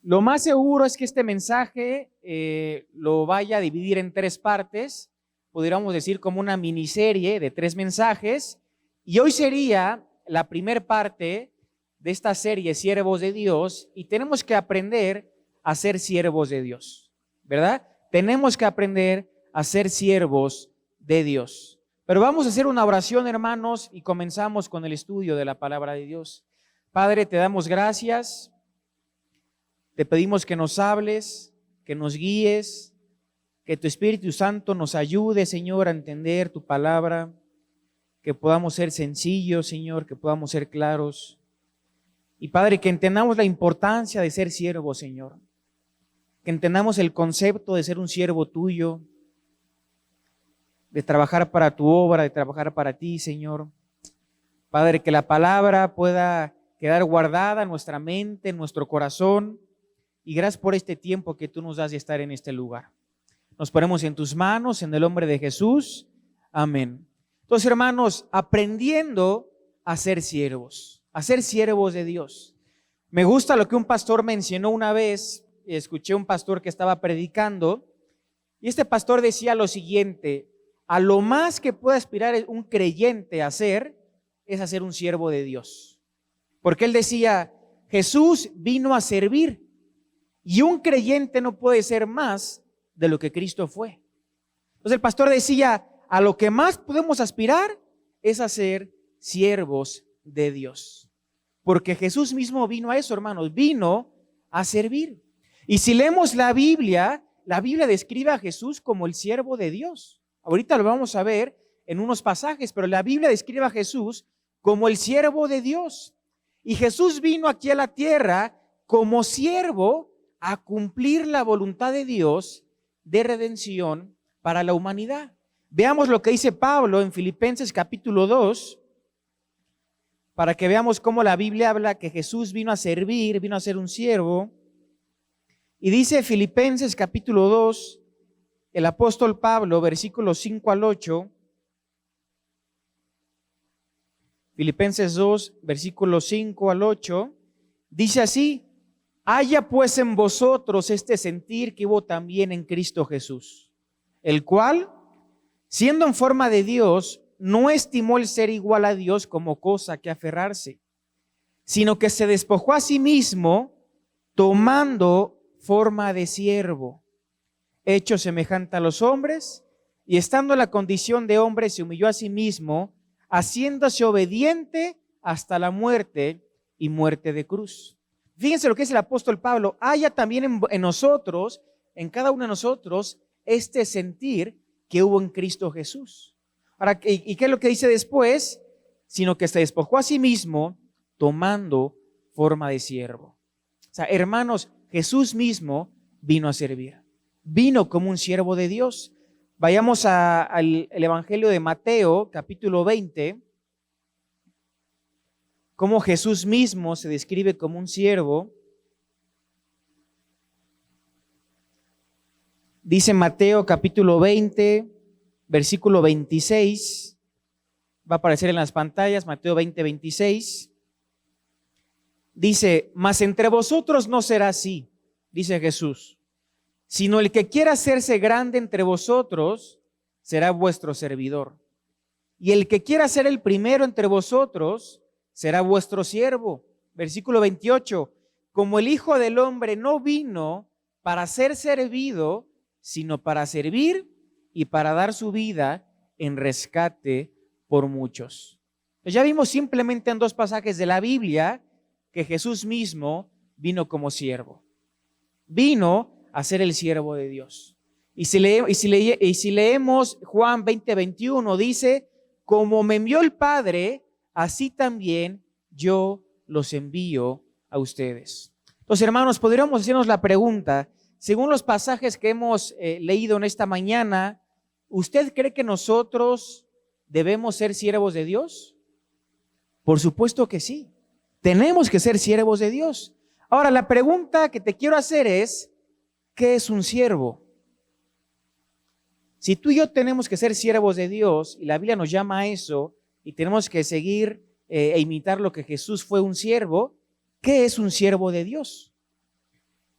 Lo más seguro es que este mensaje lo vaya a dividir en tres partes, podríamos decir como una miniserie de 3 mensajes, y hoy sería la primer parte de esta serie, Siervos de Dios, y tenemos que aprender a ser siervos de Dios, ¿verdad? Tenemos que aprender a ser siervos de Dios. Pero vamos a hacer una oración, hermanos, y comenzamos con el estudio de la palabra de Dios. Padre, te damos gracias. Te pedimos que nos hables, que nos guíes, que tu Espíritu Santo nos ayude, Señor, a entender tu palabra, que podamos ser sencillos, Señor, que podamos ser claros. Y Padre, que entendamos la importancia de ser siervo, Señor, que entendamos el concepto de ser un siervo tuyo, de trabajar para tu obra, de trabajar para ti, Señor. Padre, que la palabra pueda quedar guardada en nuestra mente, en nuestro corazón. Y gracias por este tiempo que tú nos das de estar en este lugar. Nos ponemos en tus manos, en el nombre de Jesús. Amén. Entonces, hermanos, aprendiendo a ser siervos de Dios. Me gusta lo que un pastor mencionó una vez. Escuché un pastor que estaba predicando y este pastor decía lo siguiente: a lo más que puede aspirar un creyente a ser es a ser un siervo de Dios. Porque él decía, Jesús vino a servir. Y un creyente no puede ser más de lo que Cristo fue. Entonces el pastor decía, a lo que más podemos aspirar es a ser siervos de Dios. Porque Jesús mismo vino a eso, hermanos, vino a servir. Y si leemos la Biblia describe a Jesús como el siervo de Dios. Ahorita lo vamos a ver en unos pasajes, pero la Biblia describe a Jesús como el siervo de Dios. Y Jesús vino aquí a la tierra como siervo a cumplir la voluntad de Dios de redención para la humanidad. Veamos lo que dice Pablo en Filipenses capítulo 2, para que veamos cómo la Biblia habla que Jesús vino a servir, vino a ser un siervo. Y dice Filipenses capítulo 2, el apóstol Pablo, versículos 5 al 8. Filipenses 2, versículos 5 al 8, dice así: haya pues en vosotros este sentir que hubo también en Cristo Jesús, el cual, siendo en forma de Dios, no estimó el ser igual a Dios como cosa que aferrarse, sino que se despojó a sí mismo, tomando forma de siervo, hecho semejante a los hombres, y estando en la condición de hombre, se humilló a sí mismo, haciéndose obediente hasta la muerte y muerte de cruz. Fíjense lo que dice el apóstol Pablo: haya también en nosotros, en cada uno de nosotros, este sentir que hubo en Cristo Jesús. Ahora, ¿y qué es lo que dice después? Sino que se despojó a sí mismo, tomando forma de siervo. O sea, hermanos, Jesús mismo vino a servir. Vino como un siervo de Dios. Vayamos al Evangelio de Mateo, capítulo 20. Cómo Jesús mismo se describe como un siervo. Dice Mateo capítulo 20, versículo 26. Va a aparecer en las pantallas, Mateo 20, 26. Dice, mas entre vosotros no será así, dice Jesús, sino el que quiera hacerse grande entre vosotros será vuestro servidor. Y el que quiera ser el primero entre vosotros será vuestro siervo. Versículo 28, como el Hijo del Hombre no vino para ser servido, sino para servir y para dar su vida en rescate por muchos. Pues ya vimos simplemente en 2 pasajes de la Biblia que Jesús mismo vino como siervo. Vino a ser el siervo de Dios. Y si leemos Juan 20, 21, dice, como me envió el Padre, así también yo los envío a ustedes. Entonces, hermanos, podríamos hacernos la pregunta, según los pasajes que hemos leído en esta mañana, ¿usted cree que nosotros debemos ser siervos de Dios? Por supuesto que sí. Tenemos que ser siervos de Dios. Ahora, la pregunta que te quiero hacer es, ¿qué es un siervo? Si tú y yo tenemos que ser siervos de Dios, y la Biblia nos llama a eso, y tenemos que seguir e imitar lo que Jesús fue un siervo, ¿qué es un siervo de Dios?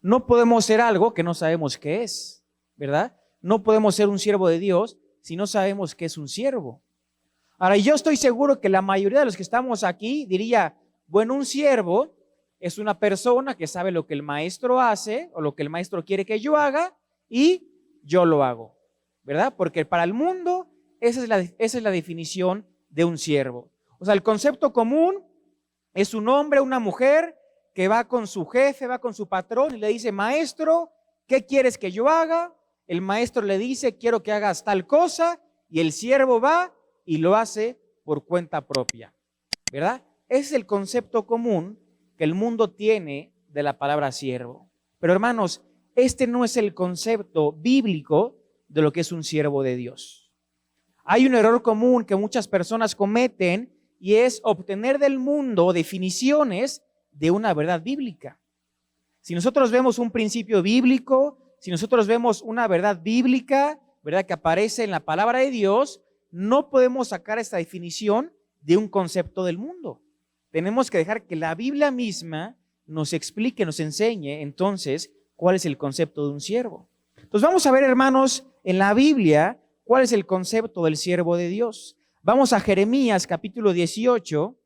No podemos ser algo que no sabemos qué es, ¿verdad? No podemos ser un siervo de Dios si no sabemos qué es un siervo. Ahora, yo estoy seguro que la mayoría de los que estamos aquí diría, bueno, un siervo es una persona que sabe lo que el maestro hace o lo que el maestro quiere que yo haga y yo lo hago, ¿verdad? Porque para el mundo esa es la definición de un siervo. O sea, el concepto común es un hombre, una mujer que va con su jefe, va con su patrón y le dice, maestro, ¿qué quieres que yo haga? El maestro le dice, quiero que hagas tal cosa, y el siervo va y lo hace por cuenta propia, ¿verdad? Ese es el concepto común que el mundo tiene de la palabra siervo. Pero hermanos, este no es el concepto bíblico de lo que es un siervo de Dios. Hay un error común que muchas personas cometen y es obtener del mundo definiciones de una verdad bíblica. Si nosotros vemos un principio bíblico, si nosotros vemos una verdad bíblica, verdad que aparece en la palabra de Dios, no podemos sacar esta definición de un concepto del mundo. Tenemos que dejar que la Biblia misma nos explique, nos enseñe entonces cuál es el concepto de un siervo. Entonces vamos a ver, hermanos, en la Biblia cuál es el concepto del siervo de Dios. Vamos a Jeremías capítulo 18.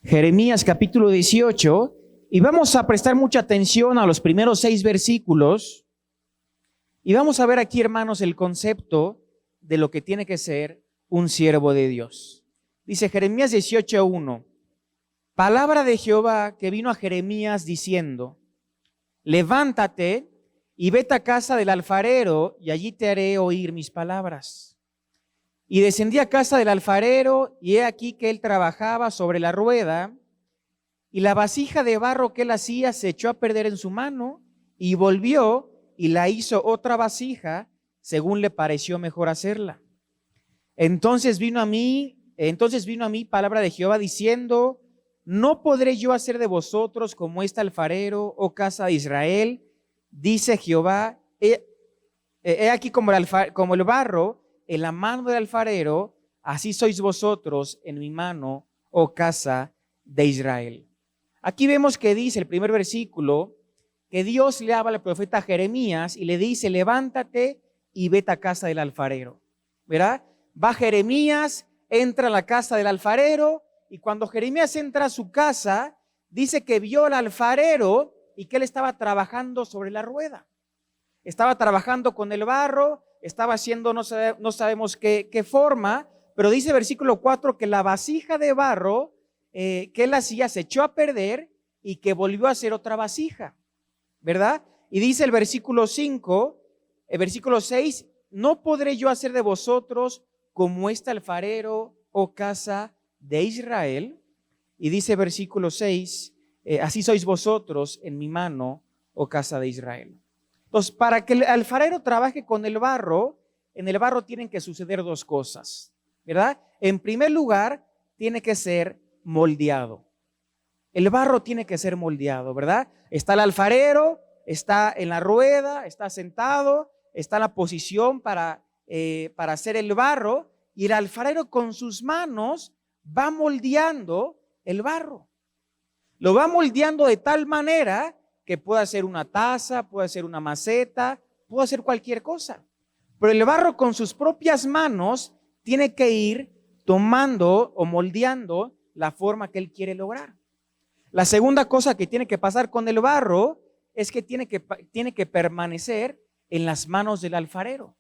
Jeremías capítulo 18, y vamos a prestar mucha atención a los primeros 6 versículos, y vamos a ver aquí, hermanos, el concepto de lo que tiene que ser un siervo de Dios. Dice Jeremías 18:1, palabra de Jehová que vino a Jeremías diciendo, levántate y vete a casa del alfarero, y allí te haré oír mis palabras. Y descendí a casa del alfarero, y he aquí que él trabajaba sobre la rueda, y la vasija de barro que él hacía se echó a perder en su mano, y volvió y la hizo otra vasija, según le pareció mejor hacerla. Entonces vino a mí palabra de Jehová diciendo, no podré yo hacer de vosotros como este alfarero, oh casa de Israel, dice Jehová, he aquí como el barro en la mano del alfarero, así sois vosotros en mi mano, oh casa de Israel. Aquí vemos que dice el primer versículo, que Dios le habla al profeta Jeremías y le dice, levántate y vete a casa del alfarero, ¿verdad? Va Jeremías, entra a la casa del alfarero, y cuando Jeremías entra a su casa, dice que vio al alfarero y que él estaba trabajando sobre la rueda. Estaba trabajando con el barro, estaba haciendo no sabemos qué forma, pero dice versículo 4 que la vasija de barro que él hacía se echó a perder y que volvió a hacer otra vasija, ¿verdad? Y dice el versículo 5, el versículo 6, no podré yo hacer de vosotros como este alfarero, oh casa de Israel. Y dice versículo 6, así sois vosotros en mi mano, oh casa de Israel. Entonces, para que el alfarero trabaje con el barro, en el barro tienen que suceder 2 cosas, ¿verdad? En primer lugar, tiene que ser moldeado. El barro tiene que ser moldeado, ¿verdad? Está el alfarero, está en la rueda, está sentado, está en la posición para hacer el barro, y el alfarero con sus manos va moldeando el barro. Lo va moldeando de tal manera que pueda ser una taza, puede ser una maceta, puede ser cualquier cosa. Pero el barro con sus propias manos tiene que ir tomando o moldeando la forma que él quiere lograr. La segunda cosa que tiene que pasar con el barro es que tiene que permanecer en las manos del alfarero.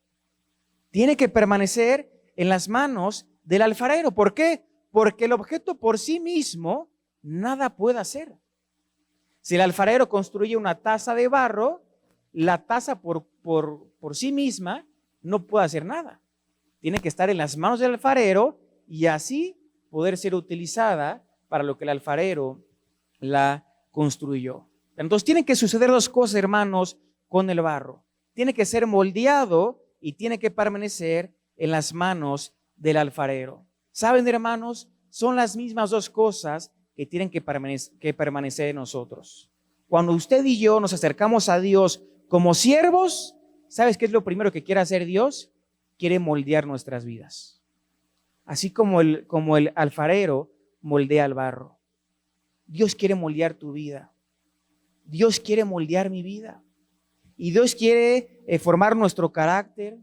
Tiene que permanecer en las manos del alfarero. ¿Por qué? Porque el objeto por sí mismo nada puede hacer. Si el alfarero construye una taza de barro, la taza por sí misma no puede hacer nada. Tiene que estar en las manos del alfarero y así poder ser utilizada para lo que el alfarero la construyó. Entonces tienen que suceder 2 cosas, hermanos, con el barro. Tiene que ser moldeado y tiene que permanecer en las manos del alfarero. ¿Saben, hermanos? Son las mismas 2 cosas que tienen que permanecer en nosotros. Cuando usted y yo nos acercamos a Dios como siervos, ¿sabes qué es lo primero que quiere hacer Dios? Quiere moldear nuestras vidas. así como el alfarero moldea el barro. Dios quiere moldear tu vida. Dios quiere moldear mi vida. Y Dios quiere formar nuestro carácter.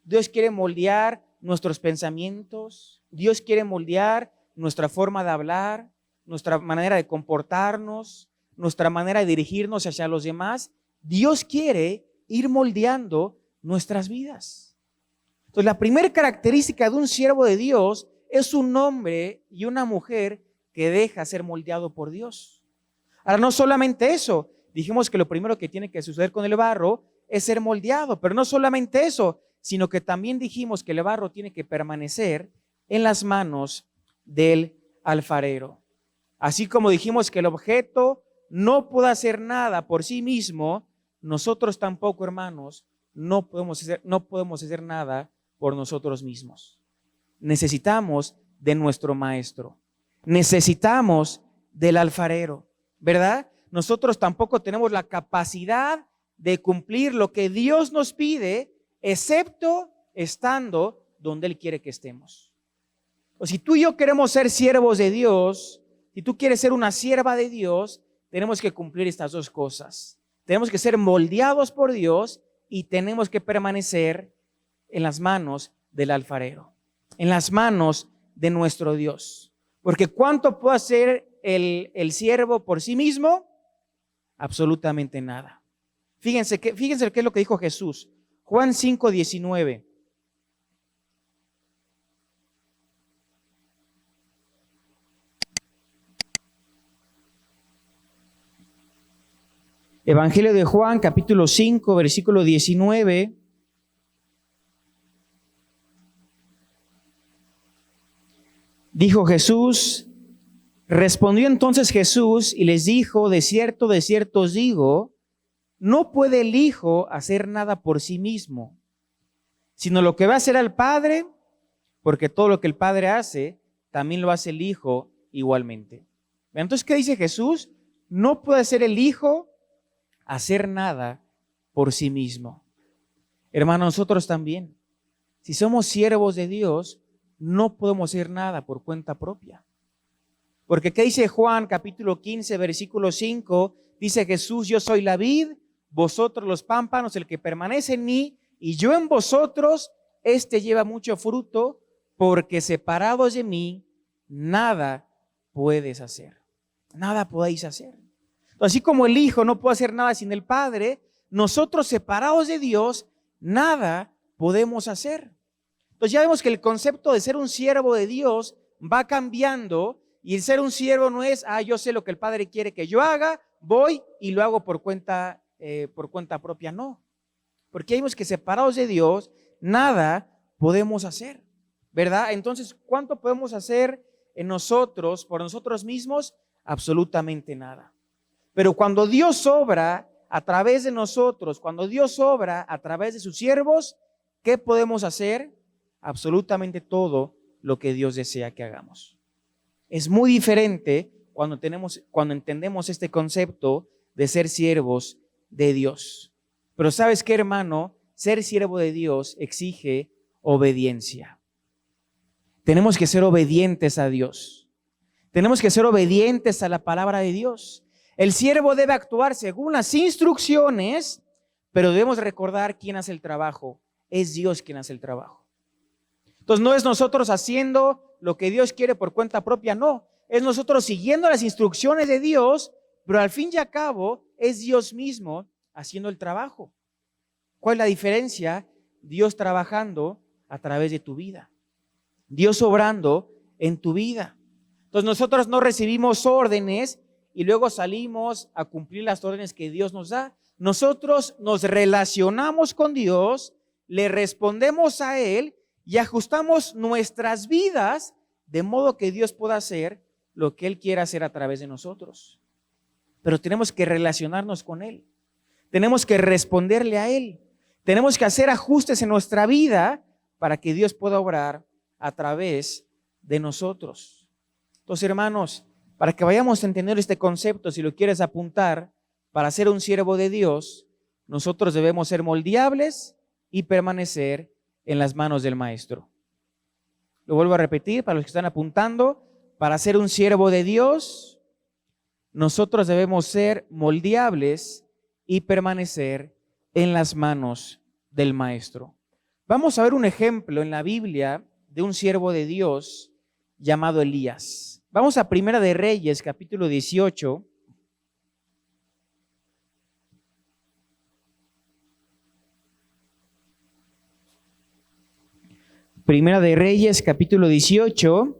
Dios quiere moldear nuestros pensamientos. Dios quiere moldear nuestra forma de hablar, nuestra manera de comportarnos, nuestra manera de dirigirnos hacia los demás. Dios quiere ir moldeando nuestras vidas. Entonces, la primera característica de un siervo de Dios es un hombre y una mujer que deja ser moldeado por Dios. Ahora, no solamente eso, dijimos que lo primero que tiene que suceder con el barro es ser moldeado, pero no solamente eso, sino que también dijimos que el barro tiene que permanecer en las manos del alfarero. Así como dijimos que el objeto no puede hacer nada por sí mismo, nosotros tampoco, hermanos, no podemos hacer nada por nosotros mismos. Necesitamos de nuestro maestro. Necesitamos del alfarero, ¿verdad? Nosotros tampoco tenemos la capacidad de cumplir lo que Dios nos pide, excepto estando donde Él quiere que estemos. O si tú y yo queremos ser siervos de Dios, si tú quieres ser una sierva de Dios, tenemos que cumplir estas dos cosas. Tenemos que ser moldeados por Dios y tenemos que permanecer en las manos del alfarero, en las manos de nuestro Dios. Porque ¿cuánto puede hacer el siervo por sí mismo? Absolutamente nada. Fíjense qué es lo que dijo Jesús. Juan 5:19. Evangelio de Juan, capítulo 5, versículo 19. Dijo Jesús, respondió entonces Jesús y les dijo, de cierto os digo, no puede el Hijo hacer nada por sí mismo, sino lo que va a hacer al Padre, porque todo lo que el Padre hace, también lo hace el Hijo igualmente. Entonces, ¿qué dice Jesús? No puede hacer el Hijo hacer nada por sí mismo. Hermanos, nosotros también, si somos siervos de Dios, no podemos hacer nada por cuenta propia. Porque ¿qué dice Juan capítulo 15, versículo 5? Dice Jesús, yo soy la vid, vosotros los pámpanos, el que permanece en mí y yo en vosotros, este lleva mucho fruto, porque separados de mí, nada puedes hacer. Nada podéis hacer. Así como el Hijo no puede hacer nada sin el Padre, nosotros separados de Dios, nada podemos hacer. Entonces ya vemos que el concepto de ser un siervo de Dios va cambiando y el ser un siervo no es, yo sé lo que el Padre quiere que yo haga, voy y lo hago por cuenta propia, no. Porque vemos que separados de Dios, nada podemos hacer, ¿verdad? Entonces, ¿cuánto podemos hacer en nosotros, por nosotros mismos? Absolutamente nada. Pero cuando Dios obra a través de nosotros, cuando Dios obra a través de sus siervos, ¿qué podemos hacer? Absolutamente todo lo que Dios desea que hagamos. Es muy diferente cuando entendemos este concepto de ser siervos de Dios. Pero ¿sabes qué, hermano? Ser siervo de Dios exige obediencia. Tenemos que ser obedientes a Dios. Tenemos que ser obedientes a la palabra de Dios. El siervo debe actuar según las instrucciones, pero debemos recordar quién hace el trabajo. Es Dios quien hace el trabajo. Entonces no es nosotros haciendo lo que Dios quiere por cuenta propia, no. Es nosotros siguiendo las instrucciones de Dios, pero al fin y al cabo es Dios mismo haciendo el trabajo. ¿Cuál es la diferencia? Dios trabajando a través de tu vida. Dios obrando en tu vida. Entonces nosotros no recibimos órdenes y luego salimos a cumplir las órdenes que Dios nos da. Nosotros nos relacionamos con Dios, le respondemos a Él y ajustamos nuestras vidas de modo que Dios pueda hacer lo que Él quiera hacer a través de nosotros. Pero tenemos que relacionarnos con Él. Tenemos que responderle a Él. Tenemos que hacer ajustes en nuestra vida para que Dios pueda obrar a través de nosotros. Entonces, hermanos, para que vayamos a entender este concepto, si lo quieres apuntar, para ser un siervo de Dios, nosotros debemos ser moldeables y permanecer en las manos del Maestro. Lo vuelvo a repetir para los que están apuntando. Para ser un siervo de Dios, nosotros debemos ser moldeables y permanecer en las manos del Maestro. Vamos a ver un ejemplo en la Biblia de un siervo de Dios llamado Elías. Vamos a Primera de Reyes, capítulo 18. Primera de Reyes, capítulo 18.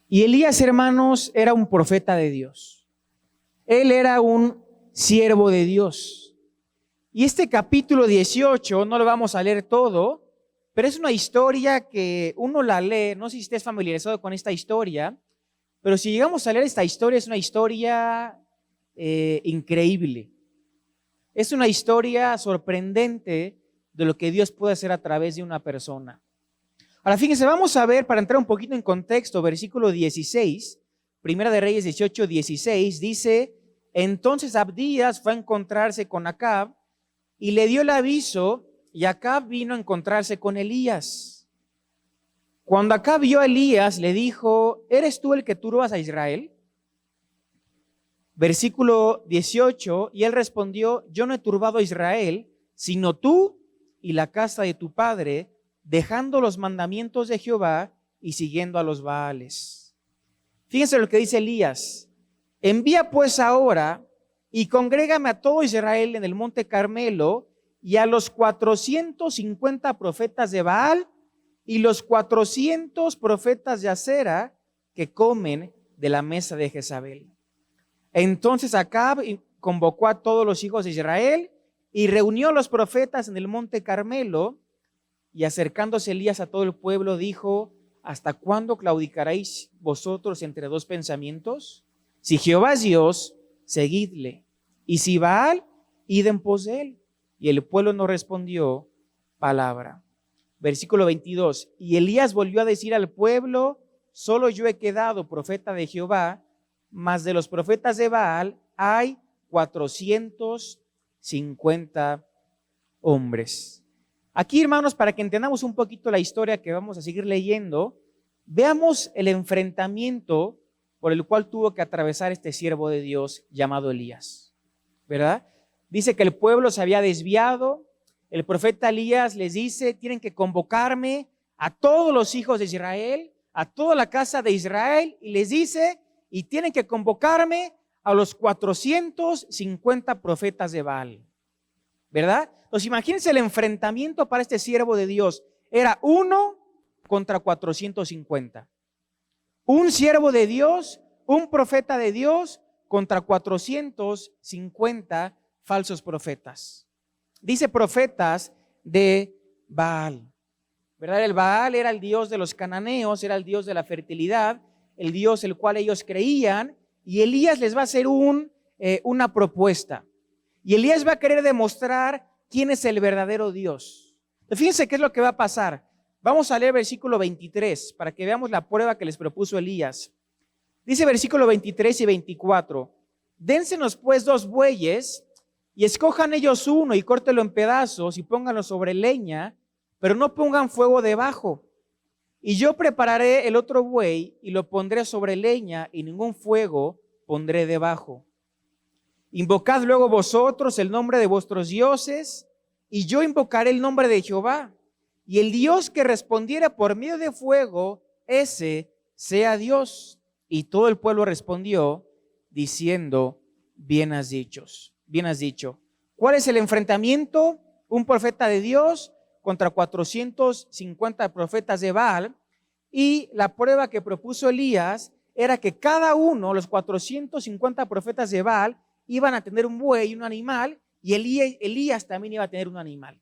Y Elías, hermanos, era un profeta de Dios. Él era un siervo de Dios. Y este capítulo 18, no lo vamos a leer todo, pero es una historia que uno la lee, no sé si estés familiarizado con esta historia, pero si llegamos a leer esta historia, es una historia increíble. Es una historia sorprendente de lo que Dios puede hacer a través de una persona. Ahora fíjense, vamos a ver, para entrar un poquito en contexto, versículo 16, Primera de Reyes 18, 16, dice: entonces Abdías fue a encontrarse con Acab y le dio el aviso, y Acab vino a encontrarse con Elías. Cuando Acab vio a Elías, le dijo: ¿eres tú el que turbas a Israel? Versículo 18, y él respondió: yo no he turbado a Israel, sino tú y la casa de tu padre, dejando los mandamientos de Jehová y siguiendo a los Baales. Fíjense lo que dice Elías: envía pues ahora y congrégame a todo Israel en el monte Carmelo, y a los 450 profetas de Baal y los 400 profetas de Acera que comen de la mesa de Jezabel. Entonces Acab convocó a todos los hijos de Israel y reunió a los profetas en el monte Carmelo, y acercándose Elías a todo el pueblo dijo: ¿hasta cuándo claudicaréis vosotros entre dos pensamientos? Si Jehová es Dios, seguidle, y si Baal, id en pos de él. Y el pueblo no respondió palabra. Versículo 22, y Elías volvió a decir al pueblo: solo yo he quedado profeta de Jehová, mas de los profetas de Baal hay 450 hombres. Aquí, hermanos, para que entendamos un poquito la historia que vamos a seguir leyendo, veamos el enfrentamiento por el cual tuvo que atravesar este siervo de Dios llamado Elías, ¿verdad? Dice que el pueblo se había desviado. El profeta Elías les dice: tienen que convocarme a todos los hijos de Israel, a toda la casa de Israel, y les dice: y tienen que convocarme a los 450 profetas de Baal, ¿verdad? Entonces imagínense el enfrentamiento para este siervo de Dios. Era 1 contra 450. Un siervo de Dios, un profeta de Dios contra 450 falsos profetas. Dice profetas de Baal, ¿verdad? El Baal era el dios de los cananeos, era el dios de la fertilidad, el dios el cual ellos creían, y Elías les va a hacer una propuesta. Y Elías va a querer demostrar quién es el verdadero Dios. Fíjense qué es lo que va a pasar. Vamos a leer versículo 23 para que veamos la prueba que les propuso Elías. Dice versículo 23 y 24: dénsenos pues 2 bueyes y escojan ellos uno y córtelo en pedazos y pónganlo sobre leña, pero no pongan fuego debajo. Y yo prepararé el otro buey y lo pondré sobre leña y ningún fuego pondré debajo. Invocad luego vosotros el nombre de vuestros dioses, y yo invocaré el nombre de Jehová. Y el Dios que respondiera por medio de fuego, ese sea Dios. Y todo el pueblo respondió diciendo: bien has dicho, bien has dicho. ¿Cuál es el enfrentamiento? Un profeta de Dios contra 450 profetas de Baal. Y la prueba que propuso Elías era que cada uno, los 450 profetas de Baal, iban a tener un buey y un animal, y Elías también iba a tener un animal.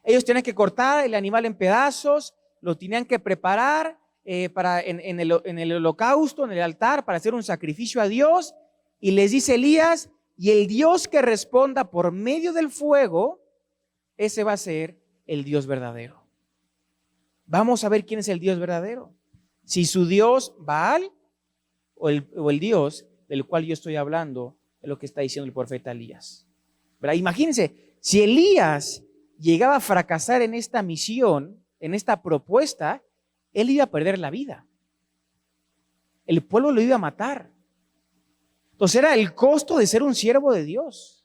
Ellos tenían que cortar el animal en pedazos, lo tenían que preparar en el holocausto, en el altar, para hacer un sacrificio a Dios. Y les dice Elías: y el Dios que responda por medio del fuego, ese va a ser el Dios verdadero. Vamos a ver quién es el Dios verdadero. Si su Dios Baal o el Dios del cual yo estoy hablando, es lo que está diciendo el profeta Elías, ¿verdad? Imagínense, si Elías llegaba a fracasar en esta misión, en esta propuesta, él iba a perder la vida. El pueblo lo iba a matar. Entonces era el costo de ser un siervo de Dios.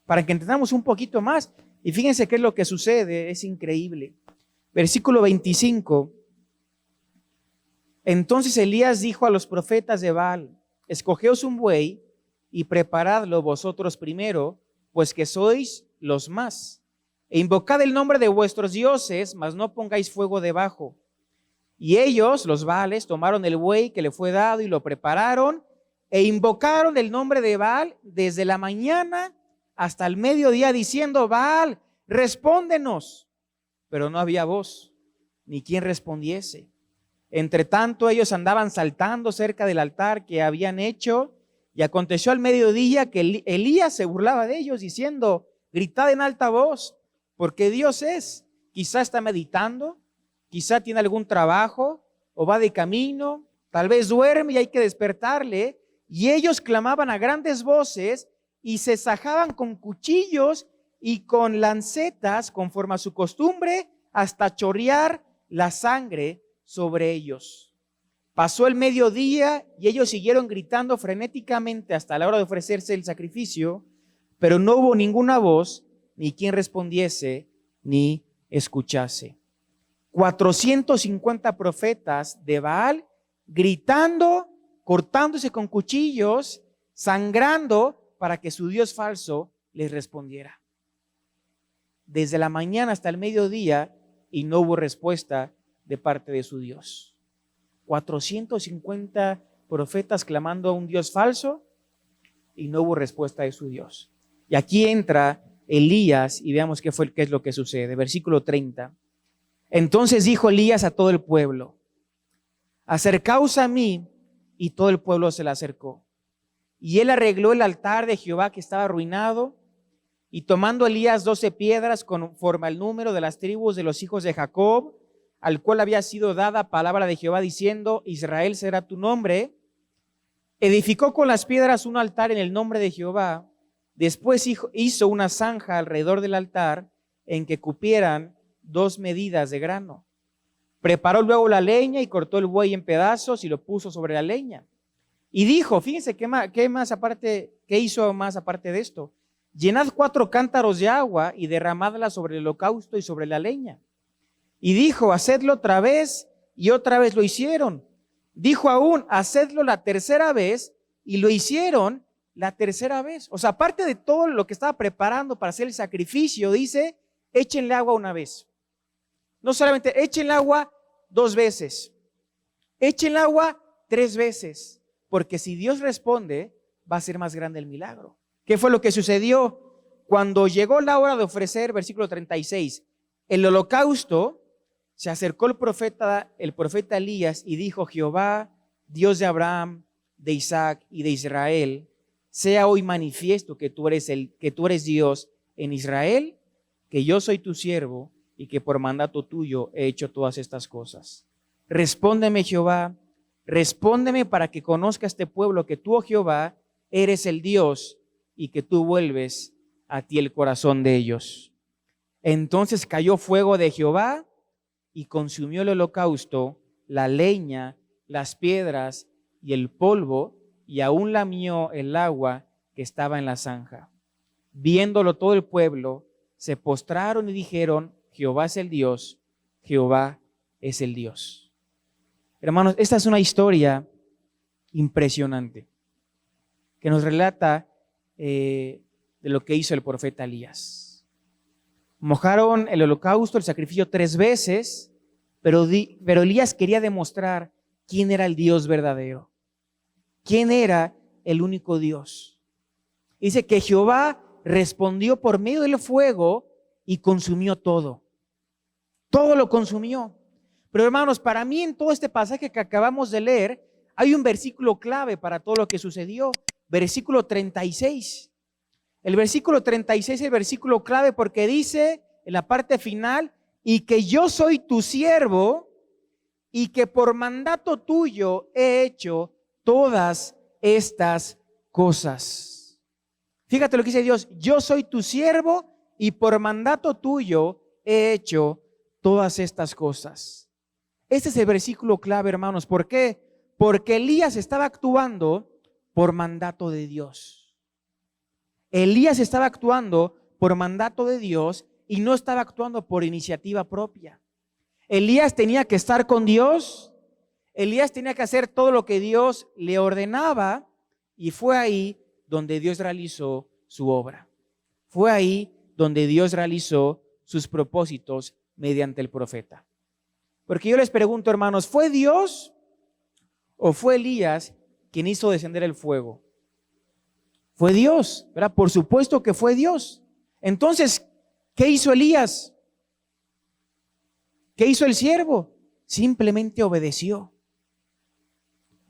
Para que entendamos un poquito más. Y fíjense qué es lo que sucede, es increíble. Versículo 25. Entonces Elías dijo a los profetas de Baal: escogeos un buey y preparadlo vosotros primero, pues que sois los más. E invocad el nombre de vuestros dioses, mas no pongáis fuego debajo. Y ellos, los Baales, tomaron el buey que le fue dado y lo prepararon e invocaron el nombre de Baal desde la mañana hasta el mediodía, diciendo: Baal, respóndenos. Pero no había voz, ni quien respondiese. Entre tanto, ellos andaban saltando cerca del altar que habían hecho, y aconteció al mediodía que Elías se burlaba de ellos, diciendo: gritad en alta voz, porque Dios es. Quizá está meditando, quizá tiene algún trabajo, o va de camino, tal vez duerme y hay que despertarle. Y ellos clamaban a grandes voces y se sajaban con cuchillos y con lancetas, conforme a su costumbre, hasta chorrear la sangre sobre ellos. Pasó el mediodía y ellos siguieron gritando frenéticamente hasta la hora de ofrecerse el sacrificio, pero no hubo ninguna voz, ni quien respondiese, ni escuchase. 450 profetas de Baal gritando, cortándose con cuchillos, sangrando, para que su Dios falso les respondiera. Desde la mañana hasta el mediodía, y no hubo respuesta de parte de su Dios. 450 profetas clamando a un Dios falso y no hubo respuesta de su Dios. Y aquí entra Elías y veamos qué es lo que sucede. Versículo 30. Entonces dijo Elías a todo el pueblo: acercaos a mí. Y todo el pueblo se le acercó. Y él arregló el altar de Jehová que estaba arruinado. Y tomando Elías 12 piedras conforme al número de las tribus de los hijos de Jacob, al cual había sido dada palabra de Jehová diciendo: Israel será tu nombre, edificó con las piedras un altar en el nombre de Jehová. Después hizo una zanja alrededor del altar en que cupieran 2 medidas de grano. Preparó luego la leña y cortó el buey en pedazos y lo puso sobre la leña. Y dijo, fíjense qué hizo más aparte de esto: llenad 4 cántaros de agua y derramadla sobre el holocausto y sobre la leña. Y dijo: hacedlo otra vez, y otra vez lo hicieron. Dijo aún: hacedlo la tercera vez, y lo hicieron la tercera vez. O sea, aparte de todo lo que estaba preparando para hacer el sacrificio, dice: échenle agua una vez. No solamente échenle agua 2 veces, échenle agua 3 veces, porque si Dios responde, va a ser más grande el milagro. ¿Qué fue lo que sucedió? Cuando llegó la hora de ofrecer, versículo 36, el holocausto, se acercó el profeta Elías y dijo: Jehová, Dios de Abraham, de Isaac y de Israel, sea hoy manifiesto que tú eres Dios en Israel, que yo soy tu siervo y que por mandato tuyo he hecho todas estas cosas. Respóndeme, Jehová, respóndeme para que conozca este pueblo que tú, oh Jehová, eres el Dios y que tú vuelves a ti el corazón de ellos. Entonces cayó fuego de Jehová y consumió el holocausto, la leña, las piedras y el polvo, y aún lamió el agua que estaba en la zanja. Viéndolo todo el pueblo, se postraron y dijeron: Jehová es el Dios, Jehová es el Dios. Hermanos, esta es una historia impresionante que nos relata de lo que hizo el profeta Elías. Mojaron el holocausto, el sacrificio 3 veces, pero Elías quería demostrar quién era el Dios verdadero, quién era el único Dios. Dice que Jehová respondió por medio del fuego y consumió todo. Todo lo consumió. Pero hermanos, para mí en todo este pasaje que acabamos de leer, hay un versículo clave para todo lo que sucedió. Versículo 36. El versículo 36 es el versículo clave porque dice en la parte final: y que yo soy tu siervo y que por mandato tuyo he hecho todas estas cosas. Fíjate lo que dice Dios: yo soy tu siervo y por mandato tuyo he hecho todas estas cosas. Este es el versículo clave, hermanos. ¿Por qué? Porque Elías estaba actuando por mandato de Dios. Elías estaba actuando por mandato de Dios y no estaba actuando por iniciativa propia. Elías tenía que estar con Dios. Elías tenía que hacer todo lo que Dios le ordenaba y fue ahí donde Dios realizó su obra. Fue ahí donde Dios realizó sus propósitos mediante el profeta. Porque yo les pregunto, hermanos, ¿fue Dios o fue Elías quien hizo descender el fuego? Fue Dios, ¿verdad? Por supuesto que fue Dios. Entonces, ¿qué hizo Elías? ¿Qué hizo el siervo? Simplemente obedeció.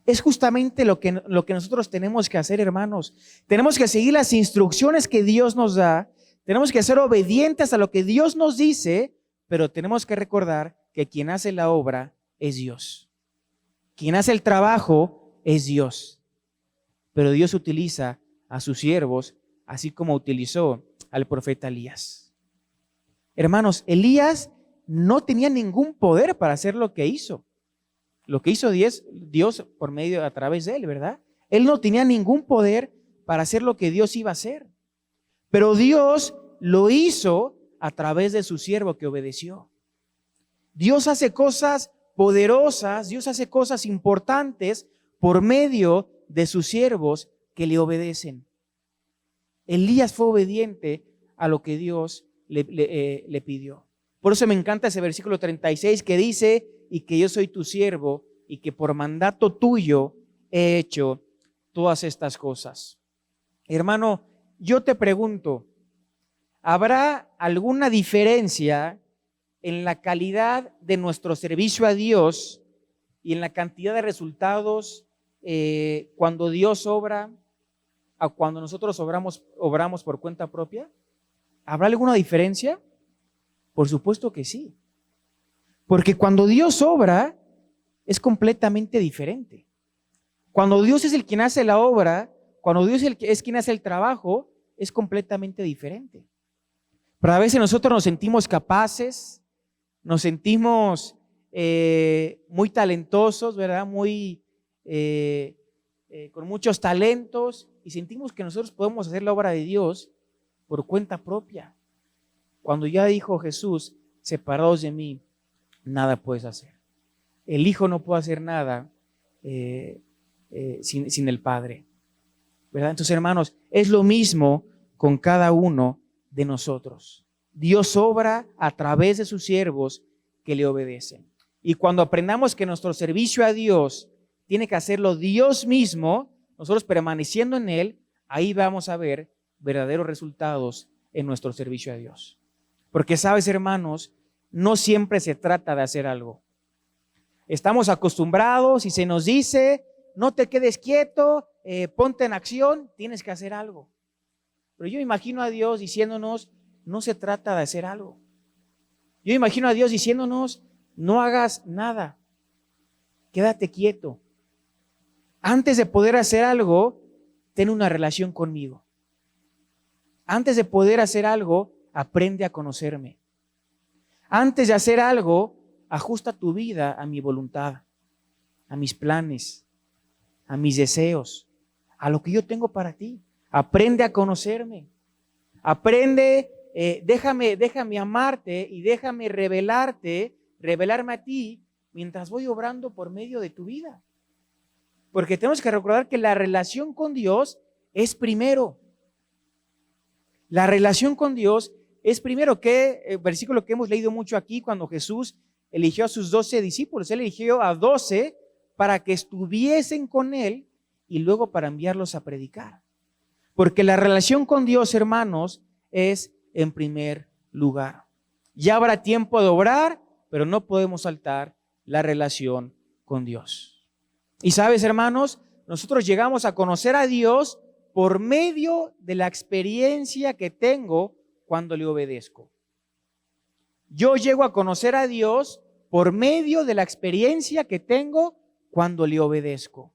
Es justamente lo que nosotros tenemos que hacer, hermanos. Tenemos que seguir las instrucciones que Dios nos da. Tenemos que ser obedientes a lo que Dios nos dice, pero tenemos que recordar que quien hace la obra es Dios. Quien hace el trabajo es Dios. Pero Dios utiliza a sus siervos, así como utilizó al profeta Elías. Hermanos, Elías no tenía ningún poder para hacer lo que hizo. Lo que hizo Dios por medio, a través de él, ¿verdad? Él no tenía ningún poder para hacer lo que Dios iba a hacer. Pero Dios lo hizo a través de su siervo que obedeció. Dios hace cosas poderosas, Dios hace cosas importantes por medio de sus siervos que le obedecen. Elías fue obediente a lo que Dios le pidió. Por eso me encanta ese versículo 36 que dice: y que yo soy tu siervo y que por mandato tuyo he hecho todas estas cosas. Hermano, yo te pregunto, ¿habrá alguna diferencia en la calidad de nuestro servicio a Dios y en la cantidad de resultados cuando Dios obra a cuando nosotros obramos por cuenta propia? ¿Habrá alguna diferencia? Por supuesto que sí. Porque cuando Dios obra es completamente diferente. Cuando Dios es el quien hace la obra, cuando Dios es quien hace el trabajo, es completamente diferente. Pero a veces nosotros nos sentimos capaces, nos sentimos muy talentosos, ¿verdad? Con muchos talentos, y sentimos que nosotros podemos hacer la obra de Dios por cuenta propia. Cuando ya dijo Jesús: separados de mí, nada puedes hacer. El Hijo no puede hacer nada sin el Padre, ¿verdad? Entonces, hermanos, es lo mismo con cada uno de nosotros. Dios obra a través de sus siervos que le obedecen. Y cuando aprendamos que nuestro servicio a Dios tiene que hacerlo Dios mismo, nosotros permaneciendo en Él, ahí vamos a ver verdaderos resultados en nuestro servicio a Dios. Porque, sabes, hermanos, no siempre se trata de hacer algo. Estamos acostumbrados y se nos dice: no te quedes quieto, ponte en acción, tienes que hacer algo. Pero yo imagino a Dios diciéndonos: no se trata de hacer algo. Yo imagino a Dios diciéndonos: no hagas nada, quédate quieto. Antes de poder hacer algo, ten una relación conmigo. Antes de poder hacer algo, aprende a conocerme. Antes de hacer algo, ajusta tu vida a mi voluntad, a mis planes, a mis deseos, a lo que yo tengo para ti. Aprende a conocerme. Aprende, déjame amarte y déjame revelarme a ti mientras voy obrando por medio de tu vida. Porque tenemos que recordar que la relación con Dios es primero. La relación con Dios es primero, que el versículo que hemos leído mucho aquí, cuando Jesús eligió a sus 12 discípulos. Él eligió a 12 para que estuviesen con Él y luego para enviarlos a predicar. Porque la relación con Dios, hermanos, es en primer lugar. Ya habrá tiempo de obrar, pero no podemos saltar la relación con Dios. Y sabes, hermanos, nosotros llegamos a conocer a Dios por medio de la experiencia que tengo cuando le obedezco. Yo llego a conocer a Dios por medio de la experiencia que tengo cuando le obedezco.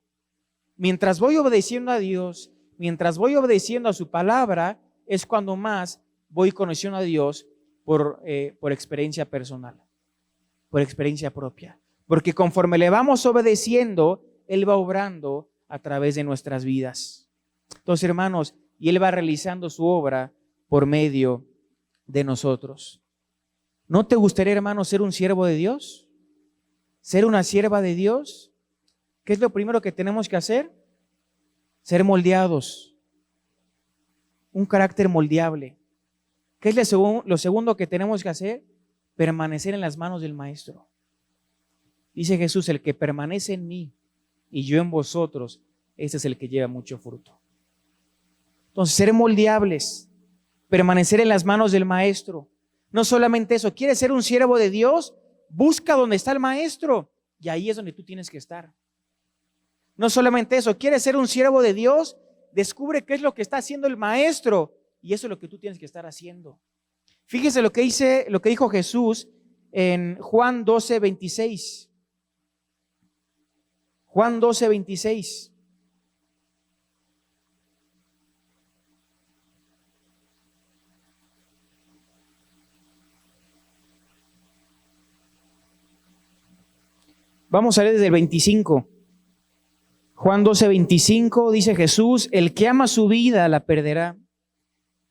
Mientras voy obedeciendo a Dios, mientras voy obedeciendo a su palabra, es cuando más voy conociendo a Dios por experiencia personal, por experiencia propia. porque conforme le vamos obedeciendo, Él va obrando a través de nuestras vidas. Entonces, hermanos, y Él va realizando su obra por medio de nosotros. ¿No te gustaría, hermano, ser un siervo de Dios? ¿Ser una sierva de Dios? ¿Qué es lo primero que tenemos que hacer? Ser moldeados. Un carácter moldeable. ¿Qué es lo segundo que tenemos que hacer? Permanecer en las manos del Maestro. Dice Jesús, el que permanece en mí y yo en vosotros, ese es el que lleva mucho fruto. Entonces, ser moldeables, permanecer en las manos del Maestro. No solamente eso, ¿quieres ser un siervo de Dios? Busca donde está el Maestro y ahí es donde tú tienes que estar. No solamente eso, ¿quieres ser un siervo de Dios? Descubre qué es lo que está haciendo el Maestro y eso es lo que tú tienes que estar haciendo. Fíjese lo que dijo Jesús en Juan 12:26. Juan 12:26. Vamos a leer desde el 25. Juan 12:25 dice Jesús, el que ama su vida la perderá,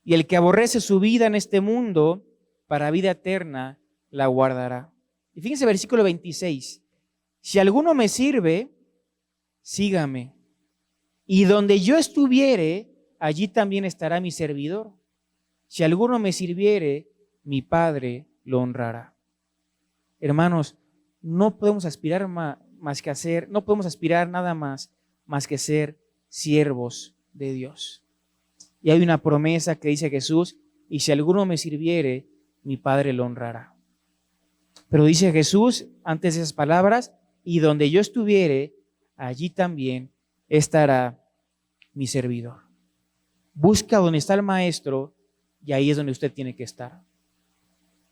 y el que aborrece su vida en este mundo, para vida eterna la guardará. Y fíjense versículo 26. Si alguno me sirve, sígame. Y donde yo estuviere, allí también estará mi servidor. Si alguno me sirviere, mi Padre lo honrará. Hermanos, no podemos aspirar no podemos aspirar nada más que ser siervos de Dios. Y hay una promesa que dice Jesús, y si alguno me sirviere, mi Padre lo honrará. Pero dice Jesús, antes de esas palabras, y donde yo estuviere, allí también estará mi servidor. Busca donde está el Maestro y ahí es donde usted tiene que estar.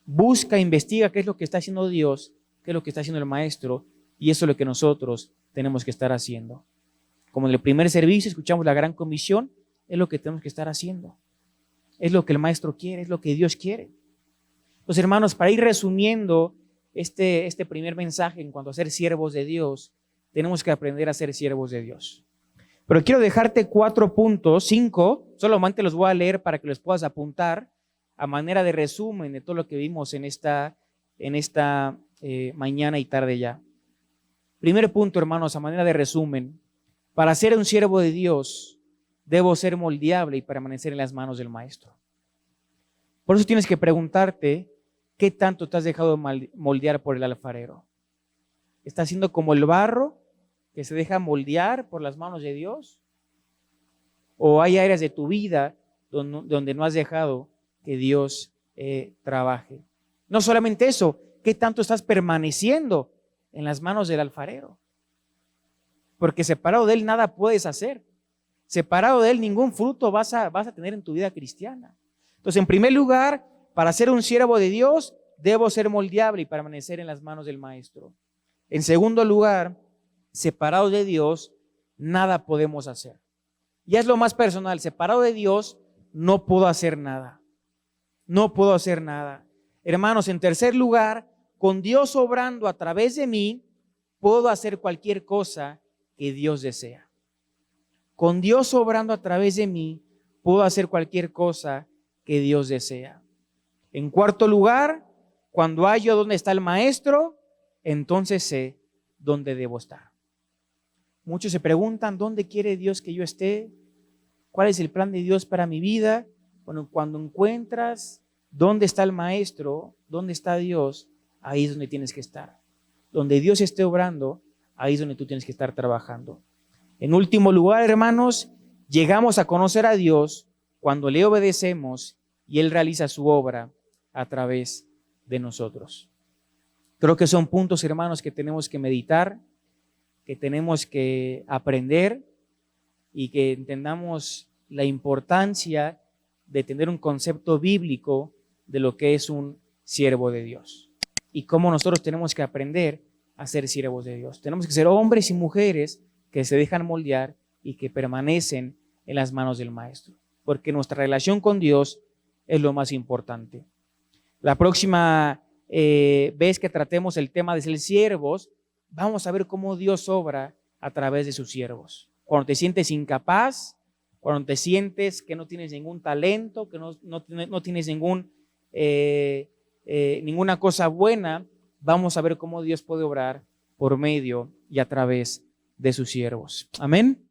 Busca, investiga qué es lo que está haciendo Dios, qué es lo que está haciendo el Maestro, y eso es lo que nosotros tenemos que estar haciendo. Como en el primer servicio escuchamos la gran comisión, es lo que tenemos que estar haciendo. Es lo que el Maestro quiere, es lo que Dios quiere. Entonces, hermanos, para ir resumiendo este primer mensaje en cuanto a ser siervos de Dios, tenemos que aprender a ser siervos de Dios. Pero quiero dejarte 4 puntos, 5, solamente los voy a leer para que los puedas apuntar a manera de resumen de todo lo que vimos en esta mañana y tarde ya. Primer punto, hermanos, a manera de resumen, para ser un siervo de Dios, debo ser moldeable y permanecer en las manos del Maestro. Por eso tienes que preguntarte, ¿qué tanto te has dejado moldear por el alfarero? ¿Estás siendo como el barro que se deja moldear por las manos de Dios? ¿O hay áreas de tu vida donde no has dejado que Dios trabaje? No solamente eso, ¿qué tanto estás permaneciendo en las manos del alfarero? Porque separado de Él nada puedes hacer. Separado de Él ningún fruto vas a tener en tu vida cristiana. Entonces, en primer lugar, para ser un siervo de Dios, debo ser moldeable y permanecer en las manos del Maestro. En segundo lugar, separado de Dios, nada podemos hacer. Ya es lo más personal, separado de Dios, no puedo hacer nada. No puedo hacer nada. Hermanos, en tercer lugar, con Dios obrando a través de mí, puedo hacer cualquier cosa que Dios desea. Con Dios obrando a través de mí, puedo hacer cualquier cosa que Dios desea. En cuarto lugar, cuando hallo dónde está el Maestro, entonces sé dónde debo estar. Muchos se preguntan, ¿dónde quiere Dios que yo esté? ¿Cuál es el plan de Dios para mi vida? Bueno, cuando encuentras dónde está el Maestro, dónde está Dios, ahí es donde tienes que estar. Donde Dios esté obrando, ahí es donde tú tienes que estar trabajando. En último lugar, hermanos, llegamos a conocer a Dios cuando le obedecemos y Él realiza su obra a través de nosotros. Creo que son puntos, hermanos, que tenemos que meditar, que tenemos que aprender y que entendamos la importancia de tener un concepto bíblico de lo que es un siervo de Dios y cómo nosotros tenemos que aprender a ser siervos de Dios. Tenemos que ser hombres y mujeres que se dejan moldear y que permanecen en las manos del Maestro, porque nuestra relación con Dios es lo más importante. La próxima vez que tratemos el tema de ser siervos, vamos a ver cómo Dios obra a través de sus siervos. Cuando te sientes incapaz, cuando te sientes que no tienes ningún talento, que no tienes ninguna cosa buena, vamos a ver cómo Dios puede obrar por medio y a través de sus siervos. Amén.